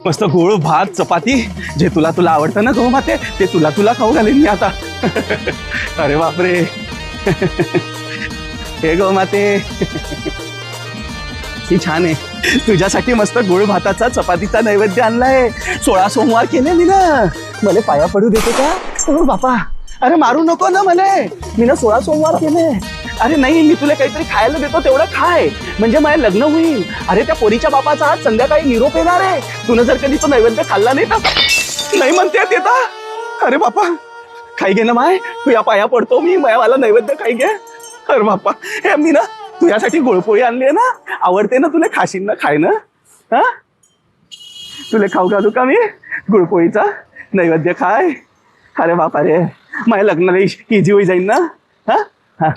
मस्त गोळ भात चपाती जे तुला तुला आवडतं ना गहू माते ते तुला तुला खाऊ घालेन मी आता. अरे बापरे. हे गहू माते ही छान आहे. तुझ्यासाठी मस्त गोळ भाताचा चपातीचा नैवेद्य आणलाय. 16 सोमवार केले मी ना. मला पाया पडू देते का? ओ बापा, अरे मारू नको ना मला. मी ना 16 सोमवार केले. अरे नाही, मी तुला काहीतरी खायला देतो तेवढं खाय म्हणजे माझं लग्न होईल. अरे त्या पोरीच्या बापाचा आज संध्याकाळी निरोप येणार आहे. तुला जर कधी तो नैवेद्य खाल्ला नाही तर नाही म्हणते येता. अरे बापा खाई घे ना माय, तुझ्या पाया पडतो मी. मला नैवेद्य खाई घे. अरे बापा, हे मी ना तुझ्यासाठी गुळपोळी आणली आहे ना. आवडते ना तुला, खाशील ना? खाय ना. हा, तुला खाऊ घालू का मी गुळपोळीचा नैवेद्य? खाय. अरे बापा रे, माझ्या लग्नाला इझी होई जाईल ना. हा हा,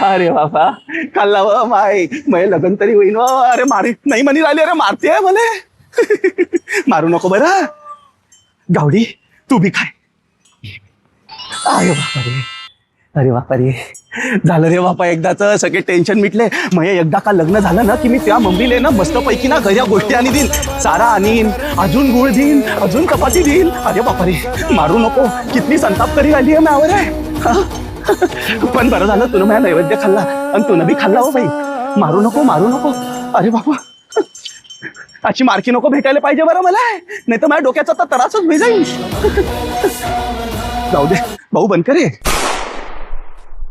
अरे बापा खाल्ला व माय, माझे लग्न तरी होईन व. अरे मारे नाही म्हणी राहिली. अरे मारते आहे मला. मारू नको बरं. गावडी तू बी खाय. अरे बापा रे, अरे बापा रे, झालं रे बापा एकदाच. सगळे टेन्शन मिटले. मग एकदा का लग्न झालं ना की मी त्या मम्मीले ना मस्त पैकी ना घऱ्या गोष्टी आणि देईन. चारा आणीन, अजून गुळ देईन, अजून चपाती देईन. अरे बापा रे, मारू नको. किती संताप करी आली आहे माझ्यावर आहे. पण बरं झालं तुला माझ्या नैवेद्य खाल्ला आणि तुला बी खाल्ला हो बाई. मारू नको, मारू नको. अरे बापा, अशी मारकी नको भेटायला पाहिजे बरं मला. नाही तर माझ्या डोक्याचा तर त्रासच होई जाईल. जाऊ दे भाऊ, बंद करे.